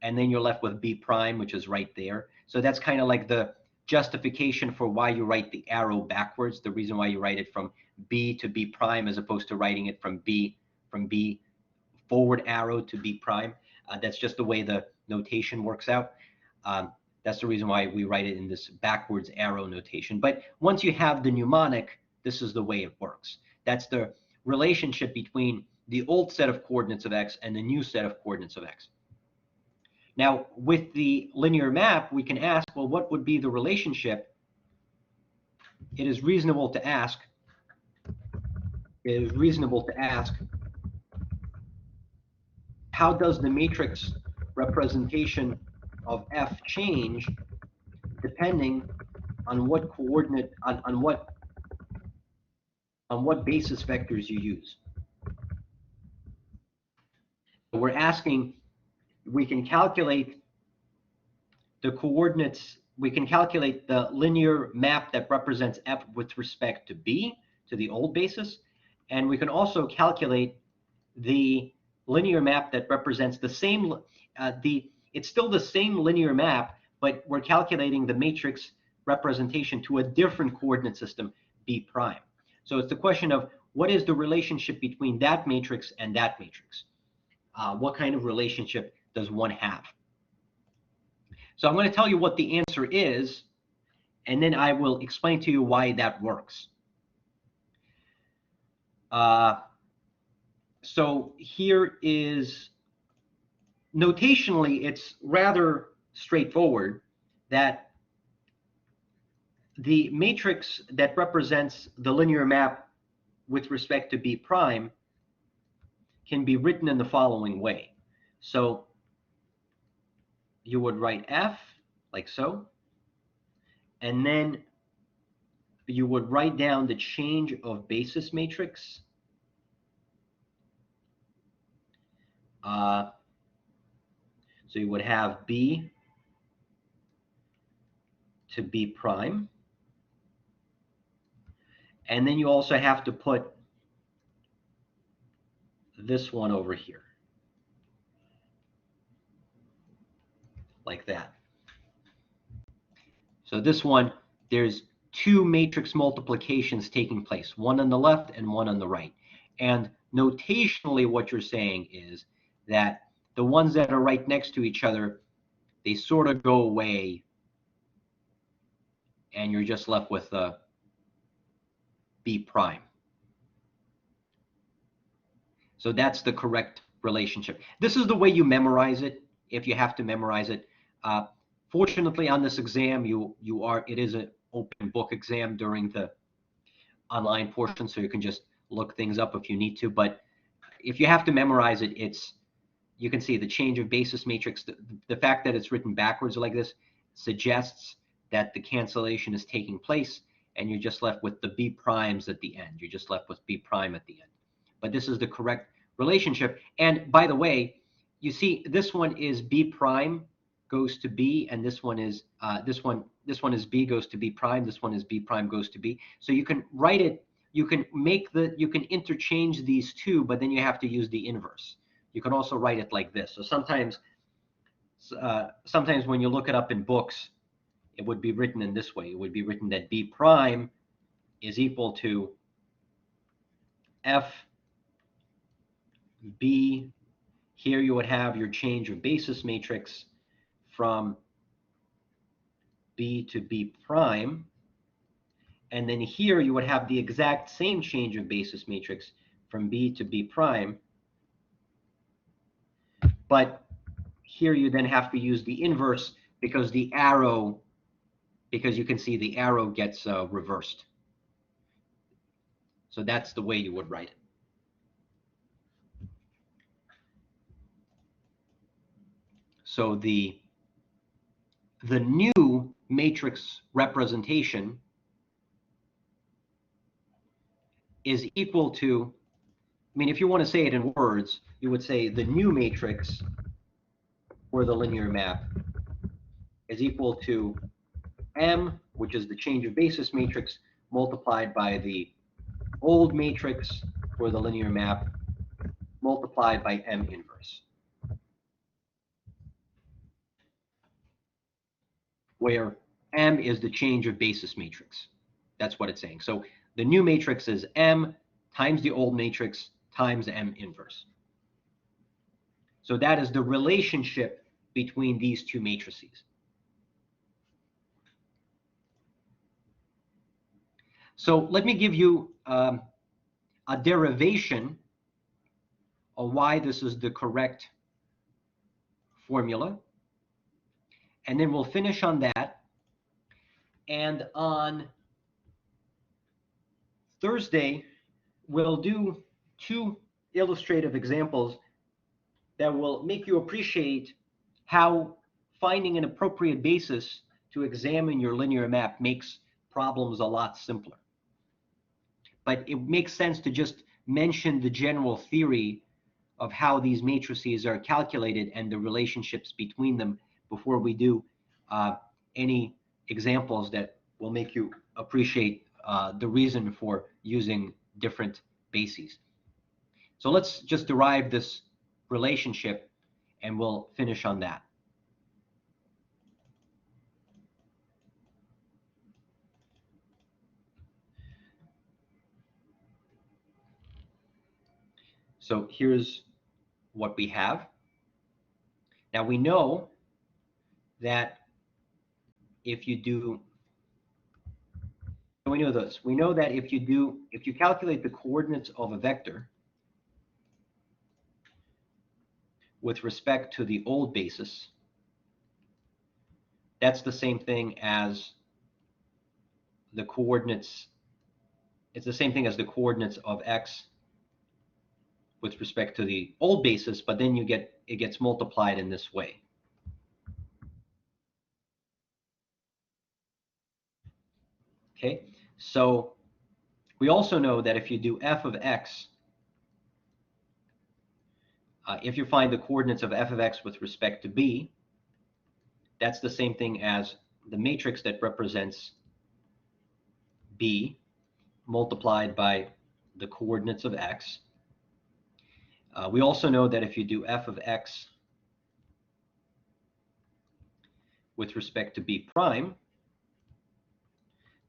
And then you're left with b prime, which is right there. So that's kind of like the justification for why you write the arrow backwards, the reason why you write it from b to b prime as opposed to writing it from b forward arrow to b prime. That's just the way the notation works out. That's the reason why we write it in this backwards arrow notation. But once you have the mnemonic, this is the way it works. That's the relationship between the old set of coordinates of x and the new set of coordinates of x. Now, with the linear map, we can ask, well, what would be the relationship? It is reasonable to ask, how does the matrix representation of f change depending on what coordinate, on what basis vectors you use? We're asking, we can calculate the coordinates, we can calculate the linear map that represents f with respect to b, to the old basis, and we can also calculate the linear map that represents the same, it's still the same linear map, but we're calculating the matrix representation to a different coordinate system, b prime. So it's the question of what is the relationship between that matrix and that matrix? What kind of relationship does one have? So I'm going to tell you what the answer is, and then I will explain to you why that works. So here is, notationally, it's rather straightforward that the matrix that represents the linear map with respect to b prime can be written in the following way. So you would write f like so, and then you would write down the change of basis matrix. So you would have b to b prime. And then you also have to put this one over here, like that. So this one, there's two matrix multiplications taking place, one on the left and one on the right. And notationally, what you're saying is that the ones that are right next to each other, they sort of go away, and you're just left with a b prime. So that's the correct relationship. This is the way you memorize it, if you have to memorize it. Fortunately, on this exam, it is an open book exam during the online portion, so you can just look things up if you need to. But if you have to memorize it, you can see the change of basis matrix. The fact that it's written backwards like this suggests that the cancellation is taking place, and you're just left with the b primes at the end. You're just left with b prime at the end. But this is the correct relationship. And by the way, you see this one is b prime goes to b, and this one is is b goes to b prime. This one is b prime goes to b. So you can write it. You can interchange these two, but then you have to use the inverse. You can also write it like this. So sometimes when you look it up in books, it would be written in this way. It would be written that b prime is equal to f b. Here you would have your change of basis matrix from b to b prime. And then here you would have the exact same change of basis matrix from b to b prime. But here you then have to use the inverse because you can see the arrow gets reversed. So that's the way you would write it. So the new matrix representation is equal to, I mean, if you want to say it in words, you would say the new matrix for the linear map is equal to M, which is the change of basis matrix, multiplied by the old matrix for the linear map, multiplied by M inverse, where M is the change of basis matrix. That's what it's saying. So the new matrix is M times the old matrix times M inverse. So that is the relationship between these two matrices. So let me give you a derivation of why this is the correct formula. And then we'll finish on that. And on Thursday, we'll do 2 illustrative examples that will make you appreciate how finding an appropriate basis to examine your linear map makes problems a lot simpler. But it makes sense to just mention the general theory of how these matrices are calculated and the relationships between them before we do any examples that will make you appreciate the reason for using different bases. So let's just derive this relationship and we'll finish on that. So here's what we have. Now we know that if you do, we know this. We know that if you calculate the coordinates of a vector with respect to the old basis, that's the same thing as the coordinates. It's the same thing as the coordinates of x with respect to the old basis, but then it gets multiplied in this way. Okay, so we also know that if you do f of x, if you find the coordinates of f of x with respect to b, that's the same thing as the matrix that represents b multiplied by the coordinates of x. We also know that if you do f of x with respect to b prime,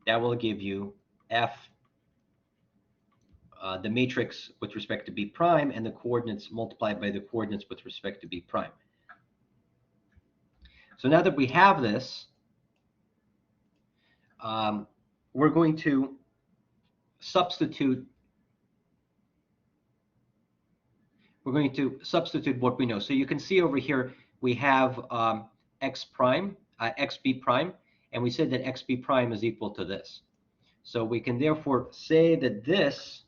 that will give you f, the matrix with respect to b prime, and the coordinates multiplied by the coordinates with respect to b prime. So now that we have this, we're going to substitute what we know. So you can see over here we have x prime, xb prime, and we said that xb prime is equal to this. So we can therefore say that this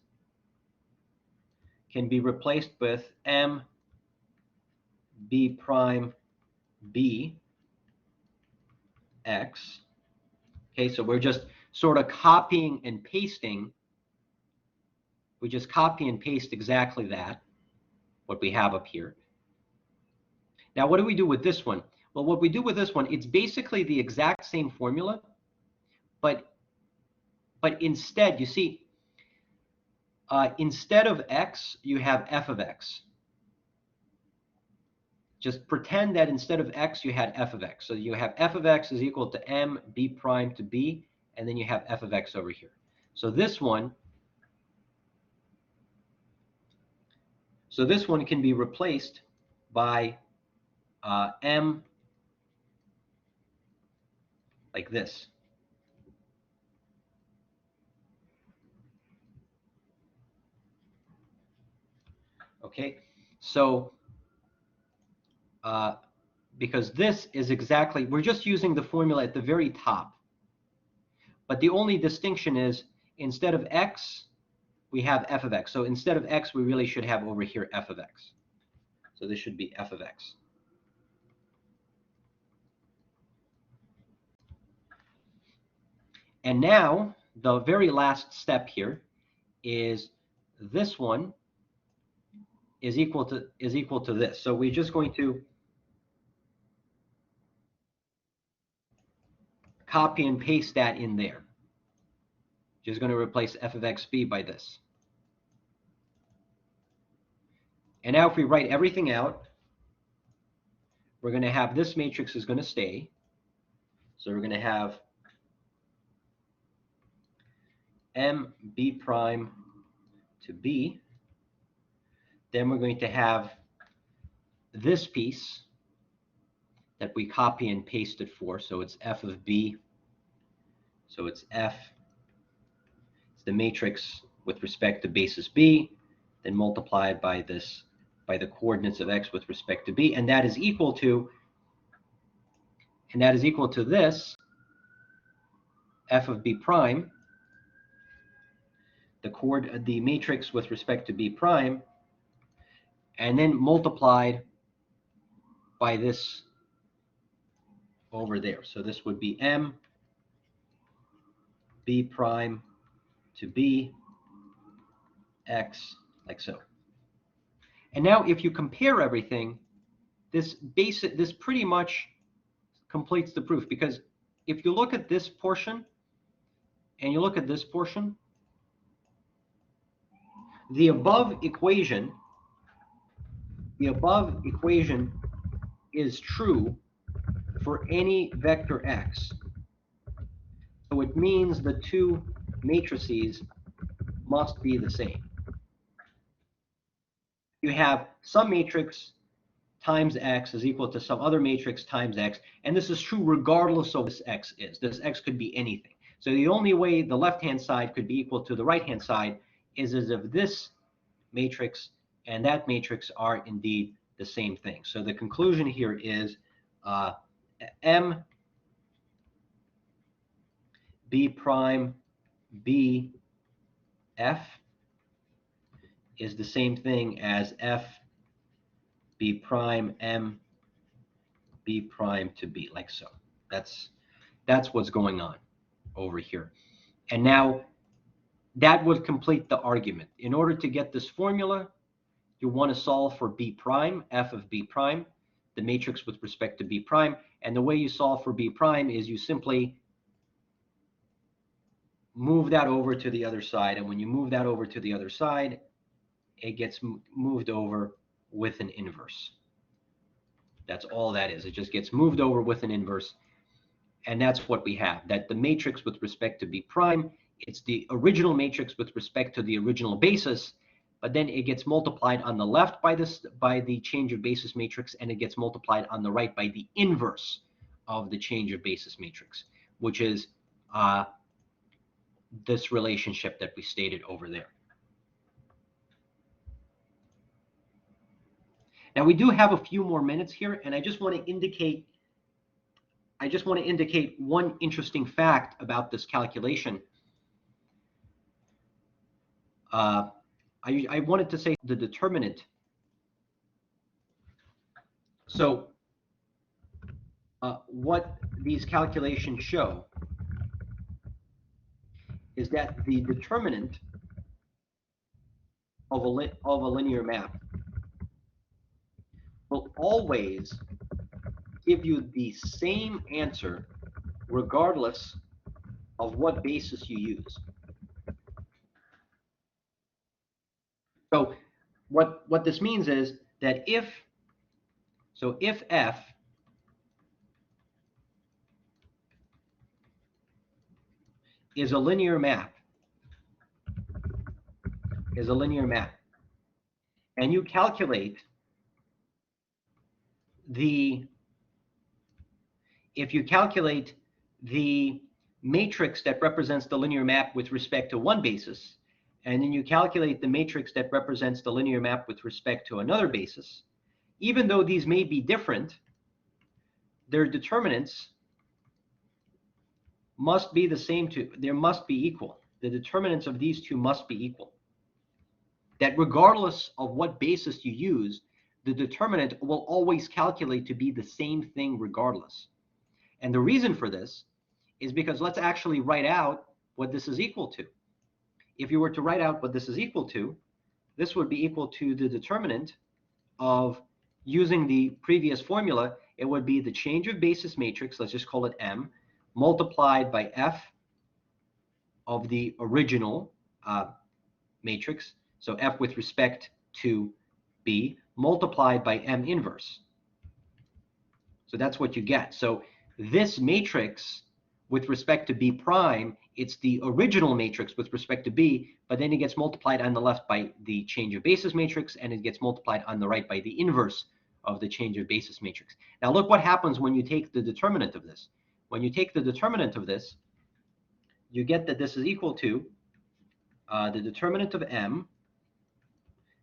can be replaced with m b prime b x. Okay, so we're just sort of copying and pasting. We just copy and paste exactly that, what we have up here. Now, what do we do with this one? Well, what we do with this one, it's basically the exact same formula, but instead, you see, instead of x, you have f of x. Just pretend that instead of x, you had f of x. So you have f of x is equal to m b prime to b, and then you have f of x over here. So this one can be replaced by m like this. Okay, so because this is exactly, we're just using the formula at the very top. But the only distinction is instead of x, we have f of x. So instead of x, we really should have over here f of x. So this should be f of x. And now the very last step here is this one is equal to this. So we're just going to copy and paste that in there. Just going to replace f of xb by this. And now if we write everything out, we're going to have this matrix is going to stay. So we're going to have m b prime to b. Then we're going to have this piece that we copy and pasted for. So it's f of b. So it's f the matrix with respect to basis B, then multiplied by this, by the coordinates of x with respect to B, and that is equal to, this f of B prime, the matrix with respect to B prime, and then multiplied by this over there. So this would be M B prime to B x, like so. And now if you compare everything, this pretty much completes the proof, because if you look at this portion and you look at this portion, the above equation is true for any vector x. So it means the two matrices must be the same. You have some matrix times x is equal to some other matrix times x, and this is true regardless of what this x is. This x could be anything. So the only way the left-hand side could be equal to the right-hand side is as if this matrix and that matrix are indeed the same thing. So the conclusion here is M B prime B F is the same thing as F B prime M B prime to B, like so. That's what's going on over here. And now that would complete the argument. In order to get this formula, you want to solve for B prime, F of B prime, the matrix with respect to B prime. And the way you solve for B prime is you simply move that over to the other side. And when you move that over to the other side, it gets moved over with an inverse. That's all that is. It just gets moved over with an inverse. And that's what we have, that the matrix with respect to B prime, it's the original matrix with respect to the original basis, but then it gets multiplied on the left by the change of basis matrix, and it gets multiplied on the right by the inverse of the change of basis matrix, which is this relationship that we stated over there. Now we do have a few more minutes here, and I just want to indicate one interesting fact about this calculation. I wanted to say the determinant. So what these calculations show is that the determinant of a linear map will always give you the same answer regardless of what basis you use. So what this means is that if F is a linear map, and you calculate if you calculate the matrix that represents the linear map with respect to one basis, and then you calculate the matrix that represents the linear map with respect to another basis, even though these may be different, their determinants must be the same they must be equal. The determinants of these two must be equal. That regardless of what basis you use, the determinant will always calculate to be the same thing regardless. And the reason for this is because let's actually write out what this is equal to. If you were to write out what this is equal to, this would be equal to the determinant of, using the previous formula, it would be the change of basis matrix, let's just call it M, multiplied by F of the original matrix, so F with respect to B, multiplied by M inverse. So that's what you get. So this matrix with respect to B prime, it's the original matrix with respect to B, but then it gets multiplied on the left by the change of basis matrix, and it gets multiplied on the right by the inverse of the change of basis matrix. Now look what happens when you take the determinant of this. When you take the determinant of this, you get that this is equal to the determinant of M,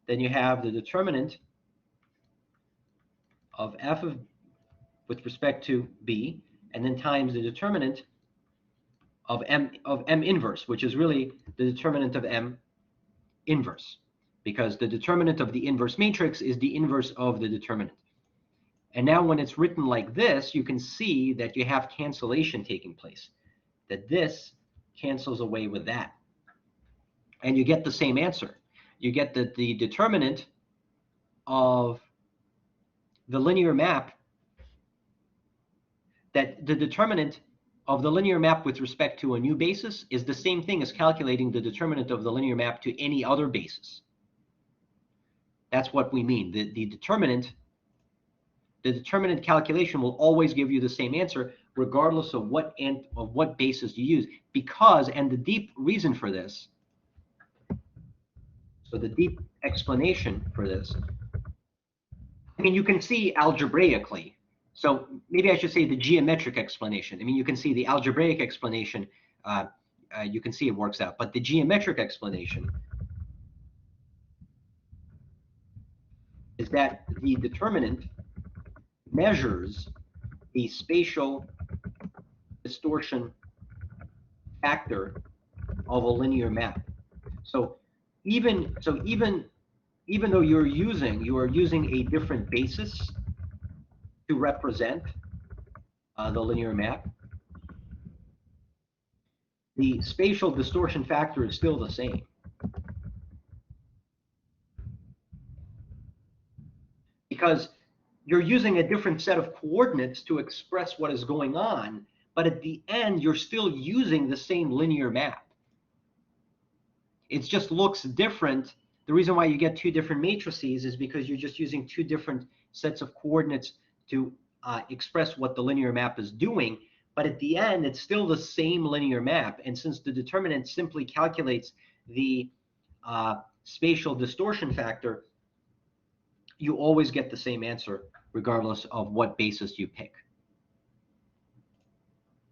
then you have the determinant of f of with respect to B, and then times the determinant of M inverse, which is really the determinant of M inverse, because the determinant of the inverse matrix is the inverse of the determinant. And now when it's written like this, you can see that you have cancellation taking place, that this cancels away with that. And you get the same answer. You get that the determinant of the linear map, that the determinant of the linear map with respect to a new basis is the same thing as calculating the determinant of the linear map to any other basis. That's what we mean. The determinant calculation will always give you the same answer regardless of what basis you use, because, and the deep reason for this, so the deep explanation for this, I mean, you can see algebraically. So maybe I should say the geometric explanation. I mean, you can see the algebraic explanation. You can see it works out. But the geometric explanation is that the determinant measures the spatial distortion factor of a linear map. So even though you are using a different basis to represent the linear map, the spatial distortion factor is still the same. Because you're using a different set of coordinates to express what is going on, but at the end, you're still using the same linear map. It just looks different. The reason why you get two different matrices is because you're just using two different sets of coordinates to express what the linear map is doing. But at the end, it's still the same linear map. And since the determinant simply calculates the spatial distortion factor, you always get the same answer regardless of what basis you pick.